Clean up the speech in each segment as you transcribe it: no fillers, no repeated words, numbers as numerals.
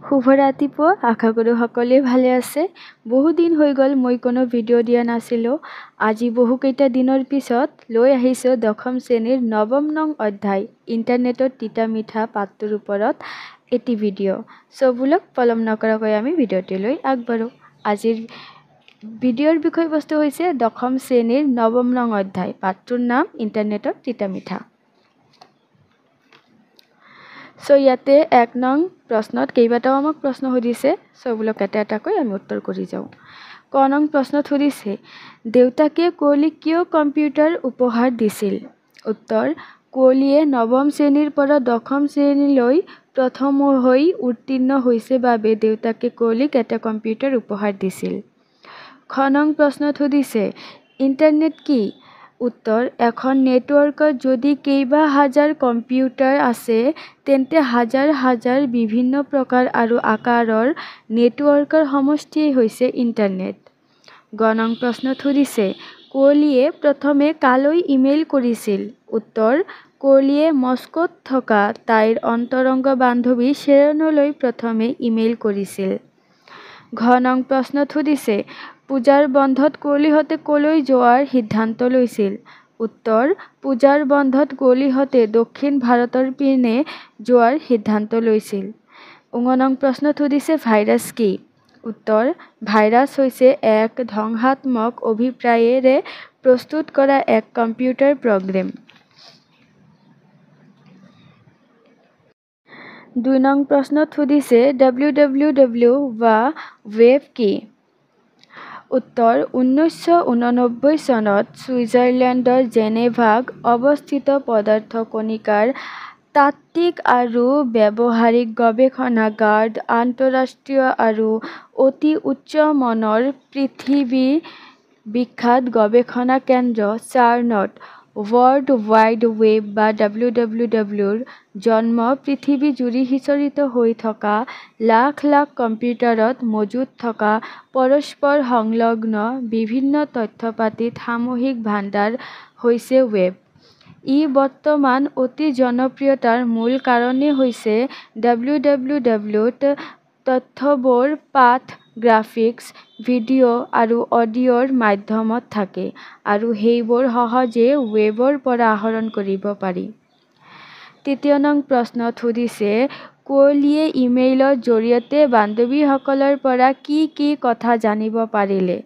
শুভ ৰাতিপুৱা আশা কৰোঁ সকলোৱে ভালে আছে। বহুদিন হৈ গ'ল মই কোনো ভিডিঅ' দিয়া নাছিলোঁ। আজি বহুকেইটা দিনৰ পিছত লৈ আহিছোঁ 10ম শ্ৰেণীৰ 9ম নং অধ্যায় ইণ্টাৰনেটৰ তিতা মিঠা পাঠটোৰ ওপৰত এটি ভিডিঅ'। ব'লক পলম নকৰাকৈ আমি ভিডিঅ'টি লৈ আগবাঢ়োঁ। আজিৰ ভিডিঅ'ৰ বিষয়বস্তু হৈছে 10ম শ্ৰেণীৰ 9ম নং অধ্যায় পাঠটোৰ নাম ইণ্টাৰনেটৰ তিতা মিঠা। ইয়াতে 1 নং প্ৰশ্নত কেইবাটাও আমাক প্ৰশ্ন সুধিছে। ব'লক এটা এটাকৈ আমি উত্তৰ কৰি যাওঁ। ক নং প্ৰশ্নত সুধিছে দেউতাকে কুঁৱলীক কিয় কম্পিউটাৰ উপহাৰ দিছিল? উত্তৰ কুঁৱলীয়ে 9ম শ্ৰেণীৰ পৰা 10ম শ্ৰেণীলৈ প্ৰথম হৈ উত্তীৰ্ণ হৈছে বাবে দেউতাকে কুঁৱলীক এটা কম্পিউটাৰ উপহাৰ দিছিল। খ নং প্ৰশ্নত সুধিছে ইণ্টাৰনেট কি? উত্তৰ এখন নেটৱৰ্কত যদি কেইবা হাজাৰ কম্পিউটাৰ আছে তেন্তে হাজাৰ হাজাৰ বিভিন্ন প্ৰকাৰ আৰু আকাৰৰ নেটৱৰ্কৰ সমষ্টিয়েই হৈছে ইণ্টাৰনেট। গ নং প্ৰশ্নত সুধিছে কুঁৱলীয়ে প্ৰথমে কালৈ ইমেইল কৰিছিল? উত্তৰ কুঁৱলীয়ে মস্কোত থকা তাইৰ অন্তৰংগ বান্ধৱী শ্বেৰণলৈ প্ৰথমে ইমেইল কৰিছিল। ঘ নং প্ৰশ্নত সুধিছে পূজাৰ বন্ধত কুঁৱলীহঁতে ক'লৈ যোৱাৰ সিদ্ধান্ত লৈছিল? উত্তৰ পূজাৰ বন্ধত কুঁৱলীহঁতে দক্ষিণ ভাৰতৰ পিনে যোৱাৰ সিদ্ধান্ত লৈছিল। ঙ নং প্ৰশ্নত সুধিছে ভাইৰাছ কি? উত্তৰ ভাইৰাছ হৈছে এক ধ্বংসাত্মক অভিপ্ৰায়েৰে প্ৰস্তুত কৰা এক কম্পিউটাৰ প্ৰগ্ৰেম। 2 নং প্ৰশ্নত সুধিছে www বা ৱেব কি? উত্তৰ 1989 চনত ছুইজাৰলেণ্ডৰ জেনেভাত অৱস্থিত পদাৰ্থ কণিকাৰ তাত্ত্বিক আৰু ব্যৱহাৰিক গৱেষণাগাৰ আন্তঃৰাষ্ট্ৰীয় আৰু অতি উচ্চ মানৰ পৃথিৱী বিখ্যাত গৱেষণা কেন্দ্ৰ চাৰ্নত ৱৰ্ল্ড ৱাইড ৱেব বা wwwৰ জন্ম পৃথিৱী জুৰি সিঁচৰিত হৈ থকা লাখ লাখ কম্পিউটাৰত মজুত থকা পৰস্পৰ সংলগ্ন বিভিন্ন তথ্যপাতিৰ সামূহিক ভাণ্ডাৰ হৈছে ৱেব। ই বৰ্তমান অতি জনপ্ৰিয়তাৰ মূল কাৰণেই হৈছে wwwত তথ্যবোৰ পাঠ, গ্ৰাফিক্স, ভিডিঅ' আৰু অডিঅ'ৰ মাধ্যমত থাকে আৰু সেইবোৰ সহজে ৱেবৰ পৰা আহৰণ কৰিব পাৰি। 3 নং প্ৰশ্নত সুধিছে কুঁৱলীয়ে ইমেইলৰ জৰিয়তে বান্ধৱীসকলৰ পৰা কি কি কথা জানিব পাৰিলে?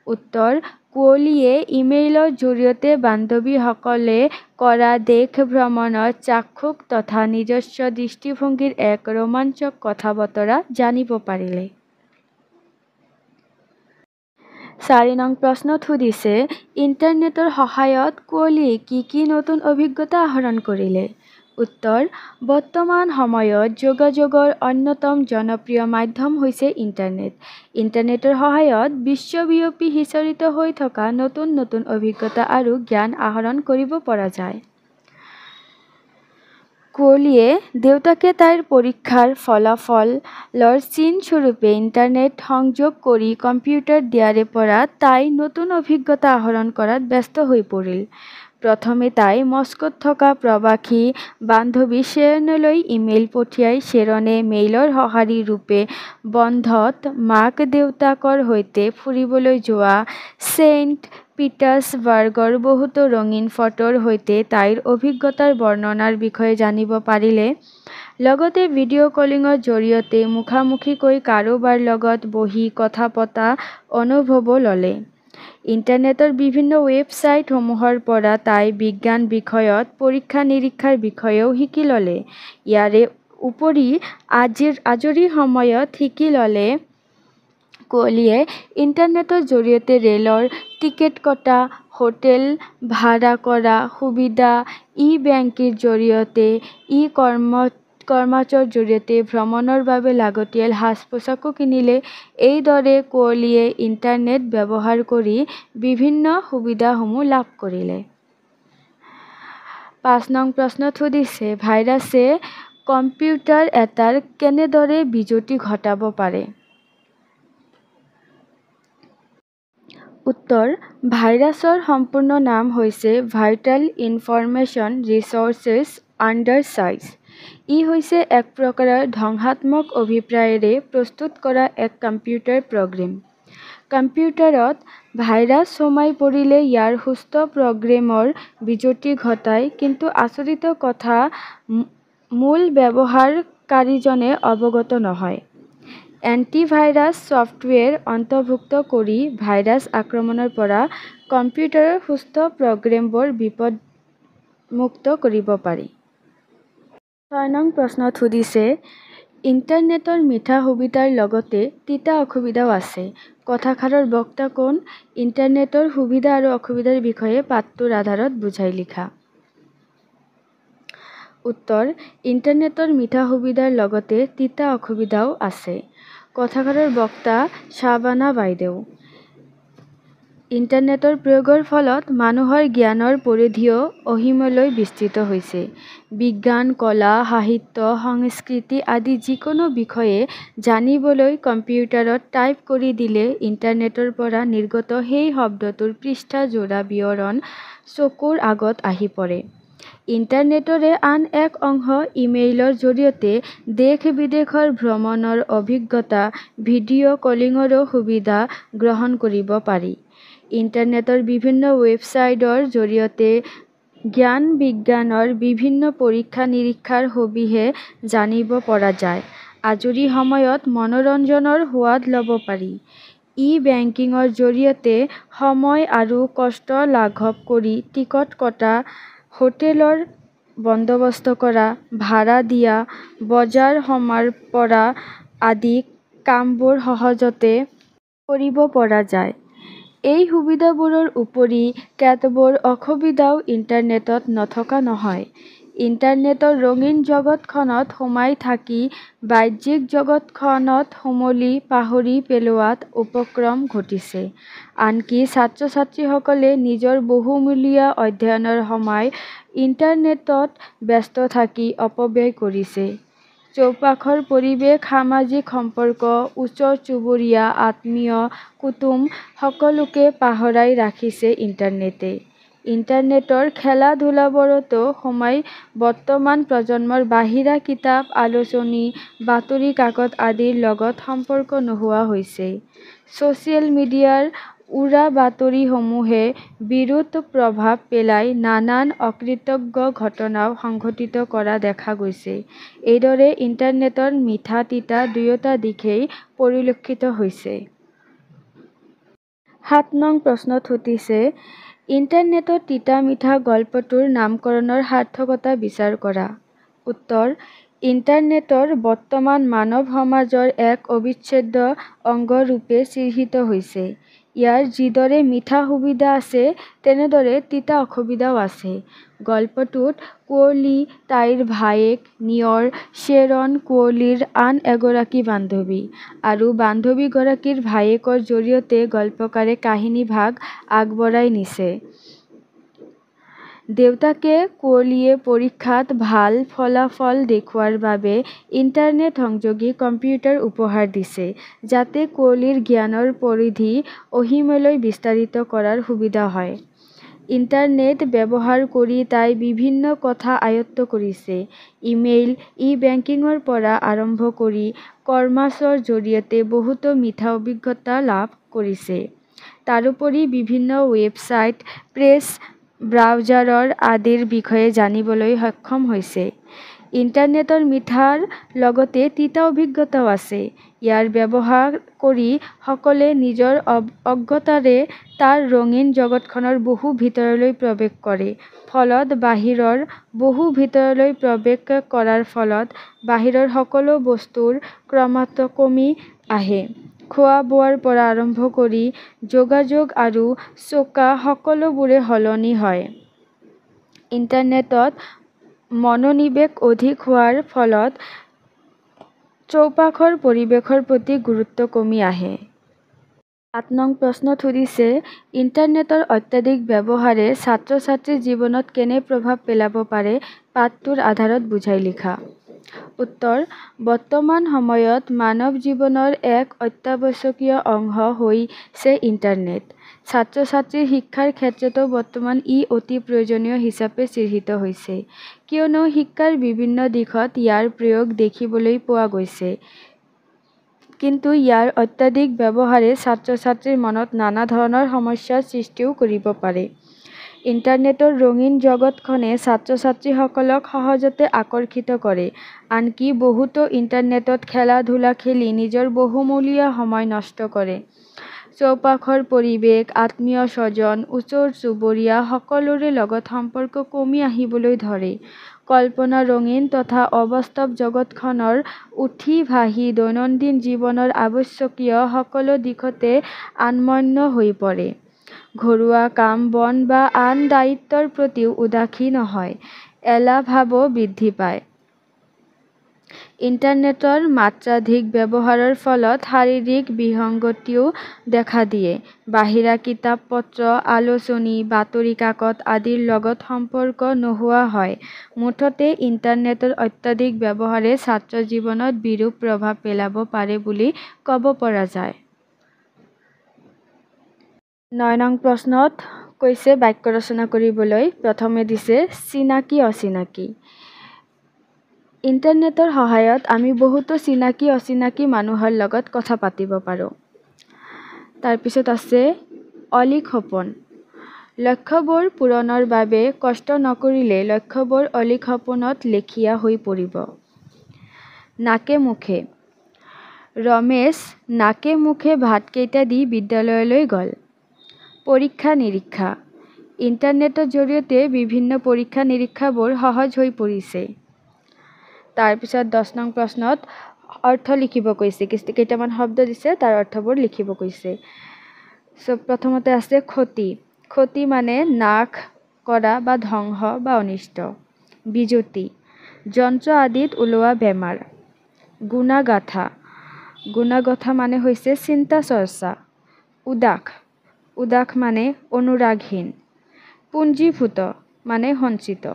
উত্তৰ কুঁৱলীয়ে ইমেইলৰ জৰিয়তে বান্ধৱীসকলে কৰা দেশ ভ্ৰমণৰ চাক্ষুষ তথা নিজস্ব দৃষ্টিভংগীৰ এক ৰোমাঞ্চক কথা-বতৰা জানিব পাৰিলে। 4 নং প্ৰশ্নত সুধিছে ইণ্টাৰনেটৰ সহায়ত কুঁৱলীয়ে কি কি নতুন অভিজ্ঞতা আহৰণ কৰিলে? উত্তৰ বৰ্তমান সময়ত যোগাযোগৰ অন্যতম জনপ্ৰিয় মাধ্যম হৈছে ইণ্টাৰনেট। ইণ্টাৰনেটৰ সহায়ত বিশ্বব্যাপী সিঁচৰিত হৈ থকা নতুন নতুন অভিজ্ঞতা আৰু জ্ঞান আহৰণ কৰিব পৰা যায়। কুঁৱলীয়ে দেউতাকে তাইৰ পৰীক্ষাৰ ফলাফলৰ চিন স্বৰূপে ইণ্টাৰনেট সংযোগ কৰি কম্পিউটাৰ দিয়াৰে পৰা তাই নতুন অভিজ্ঞতা আহৰণ কৰাত ব্যস্ত হৈ পৰিল। প্ৰথমে তাই মস্কোত থকা প্ৰবাসী বান্ধৱী শ্বেৰণলৈ ইমেইল পঠিয়াই শ্বেৰণে মেইলৰ সঁহাৰি ৰূপে বন্ধত মাক দেউতাকৰ সৈতে ফুৰিবলৈ যোৱা ছেইণ্ট পিটাৰ্ছবাৰ্গৰ বহুতো ৰঙীন ফটোৰ সৈতে তাইৰ অভিজ্ঞতাৰ বৰ্ণনাৰ বিষয়ে জানিব পাৰিলে। লগতে ভিডিঅ' কলিঙৰ জৰিয়তে মুখামুখিকৈ কাৰোবাৰ লগত বহি কথা পতা অনুভৱো ল'লে। ইণ্টাৰনেটৰ বিভিন্ন ৱেবছাইটসমূহৰ পৰা তাই বিজ্ঞান বিষয়ত পৰীক্ষা-নিৰীক্ষাৰ বিষয়েও শিকি ল'লে। ইয়াৰে উপৰি আজৰি সময়ত শিকি ল'লে কুঁৱলীয়ে ইণ্টাৰনেটৰ জৰিয়তে ৰেলৰ টিকেট কটা, হোটেল ভাড়া কৰা সুবিধা, ই-বেংকিংৰ জৰিয়তে, ই-কমাৰ্চৰ জৰিয়তে ভ্ৰমণৰ বাবে লাগতিয়াল সাজ-পোছাকো কিনিলে। এইদৰে কুঁৱলীয়ে ইণ্টাৰনেট ব্যৱহাৰ কৰি বিভিন্ন সুবিধাসমূহ লাভ কৰিলে। 5 নং প্ৰশ্নত সুধিছে ভাইৰাছে কম্পিউটাৰ এটাৰ কেনেদৰে বিজুতি ঘটাব পাৰে? উত্তৰ ভাইৰাছৰ সম্পূৰ্ণ নাম হৈছে ভাইটেল ইনফৰমেশ্যন ৰিচ'ৰ্চেছ আণ্ডাৰচাৰ্জ। ই হৈছে এক প্ৰকাৰৰ ধ্বংসাত্মক অভিপ্ৰায়েৰে প্ৰস্তুত কৰা এক কম্পিউটাৰ প্ৰগ্ৰেম। কম্পিউটাৰত ভাইৰাছ সোমাই পৰিলে ইয়াৰ সুস্থ প্ৰগ্ৰেমৰ বিজুতি ঘটায়, কিন্তু আচৰিত কথা মূল ব্যৱহাৰকাৰীজনে অৱগত নহয়। এণ্টিভাইৰাছ ছফ্টৱেৰ অন্তৰ্ভুক্ত কৰি ভাইৰাছ আক্ৰমণৰ পৰা কম্পিউটাৰৰ সুস্থ প্ৰগ্ৰেমবোৰ বিপদমুক্ত কৰিব পাৰি। ৬ নং প্ৰশ্নত সুধিছে, ইণ্টাৰনেটৰ মিঠা সুবিধাৰ লগতে তিতা অসুবিধাও আছে। কথাষাৰৰ বক্তা কোন? ইণ্টাৰনেটৰ সুবিধা আৰু অসুবিধাৰ বিষয়ে পাঠটোৰ আধাৰত বুজাই লিখা। উত্তৰ: ইণ্টাৰনেটৰ মিঠা সুবিধাৰ লগতে তিতা অসুবিধাও আছে। কথাষাৰৰ বক্তা শাবানা বাইদেউ। ইণ্টাৰনেটৰ প্ৰয়োগৰ ফলত মানুহৰ জ্ঞানৰ পৰিধিও অসীমলৈ বিস্তৃত হৈছে। বিজ্ঞান, কলা, সাহিত্য, সংস্কৃতি আদি যিকোনো বিষয়ে জানিবলৈ কম্পিউটাৰত টাইপ কৰি দিলে ইণ্টাৰনেটৰ পৰা নিৰ্গত সেই শব্দটোৰ পৃষ্ঠাজোৰা বিৱৰণ চকুৰ আগত আহি পৰে। ইণ্টাৰনেটৰে আন এক অংশ ইমেইলৰ জৰিয়তে দেশ-বিদেশৰ ভ্ৰমণৰ অভিজ্ঞতা, ভিডিঅ' কলিঙৰো সুবিধা গ্ৰহণ কৰিব পাৰি। ইণ্টাৰনেটৰ বিভিন্ন ৱেবছাইটৰ জৰিয়তে জ্ঞান-বিজ্ঞানৰ বিভিন্ন পৰীক্ষা-নিৰীক্ষাৰ সবিশেষ জানিব পৰা যায়। আজৰি সময়ত মনোৰঞ্জনৰ সোৱাদ ল'ব পাৰি। ই-বেংকিংৰ জৰিয়তে সময় আৰু কষ্ট লাঘৱ কৰি টিকট কটা, হোটেলৰ বন্দবস্ত কৰা, ভাড়া দিয়া, বজাৰ সমাৰ পৰা আদি কামবোৰ সহজতে কৰিব পৰা যায়। এই সুবিধাবোৰৰ উপৰি কেতবোৰ অসুবিধাও ইণ্টাৰনেটত নথকা নহয়। ইণ্টাৰনেটৰ ৰঙীন জগতখনত সোমাই থাকি বাহ্যিক জগতখনত সমূলি পাহৰি পেলোৱাৰ উপক্ৰম ঘটিছে। আনকি ছাত্ৰ-ছাত্ৰীসকলে নিজৰ বহুমূলীয়া অধ্যয়নৰ সময় ইণ্টাৰনেটত ব্যস্ত থাকি অপব্যয় কৰিছে। চৌপাশৰ পৰিৱেশ, সামাজিক সম্পৰ্ক, ওচৰ-চুবুৰীয়া, আত্মীয়, কুটুম সকলোকে পাহৰাই ৰাখিছে ইণ্টাৰনেটে। ইণ্টাৰনেটৰ খেলা-ধূলাবোৰতো সোমাই বৰ্তমান প্ৰজন্মৰ বাহিৰা কিতাপ, আলোচনী, বাতৰি কাকত আদিৰ লগত সম্পৰ্ক নোহোৱা হৈছে। ছচিয়েল মিডিয়াৰ উৰা বাতৰিসমূহে বিৰূপ প্ৰভাৱ পেলাই নানান অকৃতজ্ঞ ঘটনাও সংঘটিত কৰা দেখা গৈছে। এইদৰে ইণ্টাৰনেটৰ মিঠা-তিতা দুয়োটা দিশেই পৰিলক্ষিত হৈছে। ৭ নং প্ৰশ্নত সুধিছে, ইণ্টাৰনেটৰ তিতা-মিঠা গল্পটোৰ নামকৰণৰ সাৰ্থকতা বিচাৰ কৰা। উত্তৰ: ইণ্টাৰনেটৰ বৰ্তমান মানৱ সমাজৰ এক অবিচ্ছেদ্য অংগৰূপে চিহ্নিত হৈছে। ইয়াৰ যিদৰে মিঠা সুবিধা আছে, তেনেদৰে তিতা অসুবিধাও আছে। গল্পটোত কুঁৱলী তাইৰ ভায়েক নিয়ৰ, শ্বেৰন কুঁৱলীৰ আন এগৰাকী বান্ধৱী, আৰু বান্ধৱীগৰাকীৰ ভায়েকৰ জৰিয়তে গল্পকাৰে কাহিনীভাগ আগবঢ়াই নিছে। দেউতাকে কুঁৱলীয়ে পৰীক্ষাত ভাল ফলাফল দেখুওৱাৰ বাবে ইণ্টাৰনেট সংযোগী কম্পিউটাৰ উপহাৰ দিছে, যাতে কুঁৱলীৰ জ্ঞানৰ পৰিধি অসীমলৈ বিস্তাৰিত কৰাৰ সুবিধা হয়। ইণ্টাৰনেট ব্যৱহাৰ কৰি তাই বিভিন্ন কথা আয়ত্ত কৰিছে। ইমেইল, ই-বেংকিংৰ পৰা আৰম্ভ কৰি কমাৰ্চৰ জৰিয়তে বহুতো মিঠা অভিজ্ঞতা লাভ কৰিছে। তাৰোপৰি বিভিন্ন ৱেবছাইট, পেজ, ব্ৰাউজাৰ আদিৰ বিষয়ে জানিবলৈ সক্ষম হৈছে। ইণ্টাৰনেটৰ মিঠাৰ লগতে তিতা অভিজ্ঞতাও আছে। ইয়াৰ ব্যৱহাৰ কৰি সকলে নিজৰ অজ্ঞতাৰে তাৰ ৰঙীন জগতখনৰ বহু ভিতৰলৈ প্ৰৱেশ কৰে। ফলত বাহিৰৰ বহু ভিতৰলৈ প্ৰৱেশ কৰাৰ ফলত বাহিৰৰ সকলো বস্তুৰ ক্ৰমাৎ কমি আহে। খোৱা-বোৱাৰ পৰা আৰম্ভ কৰি যোগাযোগ আৰু চোকা সকলোবোৰে সলনি হয়। ইণ্টাৰনেটত মনোনিৱেশ অধিক হোৱাৰ ফলত চৌপাশৰ পৰিৱেশৰ প্ৰতি গুৰুত্ব কমি আহে। ৮ নং প্ৰশ্নত সুধিছে, ইণ্টাৰনেটৰ অত্যাধিক ব্যৱহাৰে ছাত্ৰ-ছাত্ৰীৰ জীৱনত কেনে প্ৰভাৱ পেলাব পাৰে? পাঠটোৰ আধাৰত বুজাই লিখা। উত্তৰ বৰ্তমান সময়ত মানৱ জীৱনৰ এক অত্যাৱশ্যকীয় অংশ হৈছে ইণ্টাৰনেট। ছাত্ৰ ছাত্ৰীৰ শিক্ষাৰ ক্ষেত্ৰতো বৰ্তমান ই অতি প্ৰয়োজনীয় হিচাপে চিহ্নিত হৈছে, কিয়নো শিক্ষাৰ বিভিন্ন দিশত ইয়াৰ প্ৰয়োগ দেখিবলৈ পোৱা গৈছে। কিন্তু ইয়াৰ অত্যাধিক ব্যৱহাৰে ছাত্ৰ ছাত্ৰীৰ মনত নানা ধৰণৰ সমস্যাৰ সৃষ্টিও কৰিব পাৰে। ইণ্টাৰনেটৰ ৰঙীন জগতখনে ছাত্ৰ ছাত্ৰীসকলক সহজতে আকৰ্ষিত কৰে, আনকি বহুতো ইণ্টাৰনেটত খেলা-ধূলা খেলি নিজৰ বহুমূলীয়া সময় নষ্ট কৰে। চৌপাশৰ পৰিৱেশ, আত্মীয় স্বজন, ওচৰ চুবুৰীয়া সকলোৰে লগত সম্পৰ্ক কমি আহিবলৈ ধৰে। কল্পনা ৰঙীন তথা অবাস্তৱ জগতখনৰ উঠি ভাহি দৈনন্দিন জীৱনৰ আৱশ্যকীয় সকলো দিশতে অনমন্য হৈ পৰে। ঘৰুৱা কাম বন বা আন দায়িত্বৰ প্ৰতিও উদাসীন হয়, এলাহ ভাৱো বৃদ্ধি পায়। ইণ্টাৰনেটৰ মাত্ৰাধিক ব্যৱহাৰৰ ফলত শাৰীৰিক বিসংগতিও দেখা দিয়ে। বাহিৰা কিতাপ পত্ৰ, আলোচনী, বাতৰি কাকত আদিৰ লগত সম্পৰ্ক নোহোৱা হয়। মুঠতে ইণ্টাৰনেটৰ অত্যাধিক ব্যৱহাৰে ছাত্ৰ জীৱনত বিৰূপ প্ৰভাৱ পেলাব পাৰে বুলি ক'ব পৰা যায়। ৯ নং প্ৰশ্নত কৈছে বাক্য ৰচনা কৰিবলৈ। প্ৰথমে দিছে চিনাকি অচিনাকি। ইণ্টাৰনেটৰ সহায়ত আমি বহুতো চিনাকি অচিনাকি মানুহৰ লগত কথা পাতিব পাৰোঁ। তাৰপিছত আছে অলিক সপোন। লক্ষ্যবোৰ পূৰণৰ বাবে কষ্ট নকৰিলে লক্ষ্যবোৰ অলিক সপোনত লেখীয়া হৈ পৰিব। নাকে মুখে। ৰমেশ নাকে মুখে ভাতকেইটা দি বিদ্যালয়লৈ গ'ল। পৰীক্ষা নিৰীক্ষা। ইণ্টাৰনেটৰ জৰিয়তে বিভিন্ন পৰীক্ষা নিৰীক্ষাবোৰ সহজ হৈ পৰিছে। তাৰপিছত 10 নং প্ৰশ্নত অৰ্থ লিখিব কৈছে, কেইটামান শব্দ দিছে তাৰ অৰ্থবোৰ লিখিব কৈছে। প্ৰথমতে আছে ক্ষতি। ক্ষতি মানে নাশ কৰা বা ধ্বংস বা অনিষ্ট। বিজুতি। যন্ত্ৰ আদিত ওলোৱা বেমাৰ। গুণাগাথা। গুণাগথা মানে হৈছে চিন্তা চৰ্চা। উদাস। উদাস মানে অনুৰাগহীন। পুঞ্জীভূত মানে সঞ্চিত।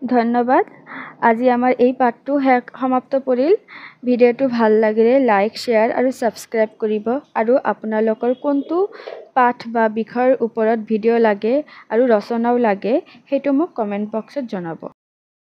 ধন্যবাদ। আজি আমাৰ এই পাঠটো সমাপ্ত পৰিল। ভিডিঅ'টো ভাল লাগিলে লাইক, শ্বেয়াৰ আৰু ছাবস্ক্ৰাইব কৰিব আৰু আপোনালোকৰ কোনটো পাঠ বা বিষয়ৰ ওপৰত ভিডিঅ' লাগে আৰু ৰচনাও লাগে সেইটো মোক কমেণ্ট বক্সত জনাব।